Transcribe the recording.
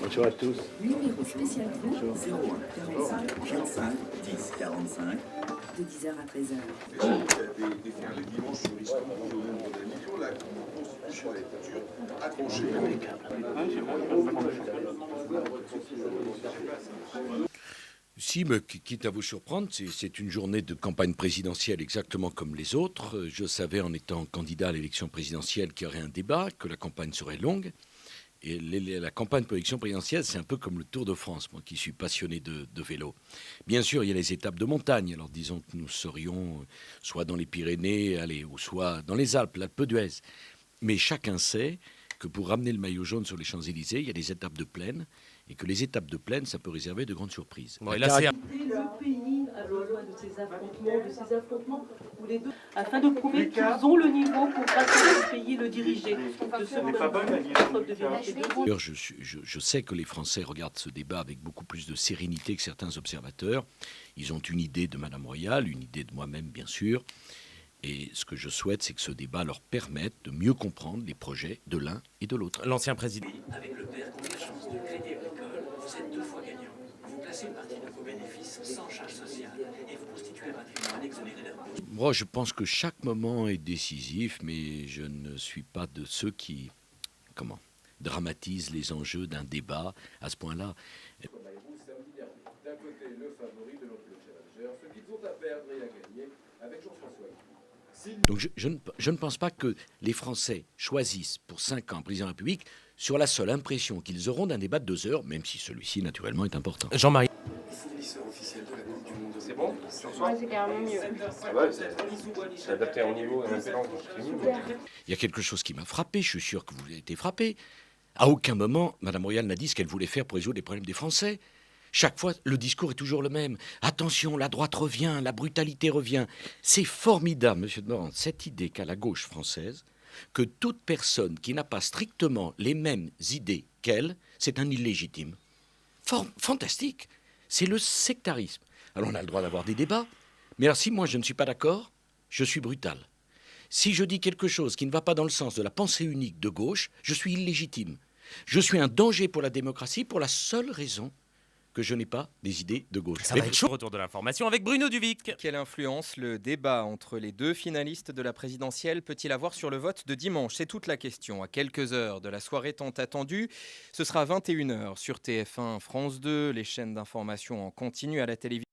Bonjour à tous. Numéro spécial groupe 01 45 25 10 45 de 10h à 13h. Les dimanches sur l'histoire du nombre d'animaux, la Constitution est dure, accrochée. Si, mais quitte à vous surprendre, c'est une journée de campagne présidentielle exactement comme les autres. Je savais en étant candidat à l'élection présidentielle qu'il y aurait un débat, que la campagne serait longue. Et la campagne pour l'élection présidentielle, c'est un peu comme le Tour de France, moi qui suis passionné de vélo. Bien sûr, il y a les étapes de montagne. Alors disons que nous serions soit dans les Pyrénées, ou soit dans les Alpes, l'Alpe d'Huez. Mais chacun sait que pour ramener le maillot jaune sur les Champs-Élysées, il y a des étapes de plaine, et que les étapes de plaine, ça peut réserver de grandes surprises. Bon, et là, le pays a besoin de ces affrontements où les deux, afin de prouver qu'ils ont le niveau pour passer le pays et le diriger. D'ailleurs, je sais que les Français regardent ce débat avec beaucoup plus de sérénité que certains observateurs. Ils ont une idée de Madame Royal, une idée de moi-même, bien sûr. Et ce que je souhaite, c'est que ce débat leur permette de mieux comprendre les projets de l'un et de l'autre. L'ancien président. Avec le père Convergence de Crédit Agricole, vous êtes 2 fois gagnant. Vous placez une partie de vos bénéfices sans charge sociale et vous constituez un patrimoine exonéré d'impôts. Moi, je pense que chaque moment est décisif, mais je ne suis pas de ceux qui, dramatisent les enjeux d'un débat à ce point-là. D'un côté, le favori, de l'autre, le challenger, ceux qui ont à perdre et à gagner avec Jean-François. Donc je ne pense pas que les Français choisissent pour 5 ans président de la République sur la seule impression qu'ils auront d'un débat de 2 heures, même si celui-ci, naturellement, est important. Jean-Marie. Fournisseur officiel de la Coupe du Monde. C'est bon? Sur soi? C'est carrément mieux. Ah ouais, c'est adapté à mon niveau et en même temps. Il y a quelque chose qui m'a frappé, je suis sûr que vous avez été frappé. À aucun moment, Madame Royal n'a dit ce qu'elle voulait faire pour résoudre les problèmes des Français. Chaque fois, le discours est toujours le même. Attention, la droite revient, la brutalité revient. C'est formidable, Monsieur de Morand, cette idée qu'a la gauche française, que toute personne qui n'a pas strictement les mêmes idées qu'elle, c'est un illégitime. Fantastique. C'est le sectarisme. Alors on a le droit d'avoir des débats, mais alors si moi je ne suis pas d'accord, je suis brutal. Si je dis quelque chose qui ne va pas dans le sens de la pensée unique de gauche, je suis illégitime. Je suis un danger pour la démocratie pour la seule raison que je n'ai pas des idées de gauche. Ça va être chaud. Retour de l'information avec Bruno Duvic. Quelle influence le débat entre les 2 finalistes de la présidentielle peut-il avoir sur le vote de dimanche? C'est toute la question. À quelques heures de la soirée tant attendue, ce sera 21h sur TF1, France 2, les chaînes d'information en continu à la télévision.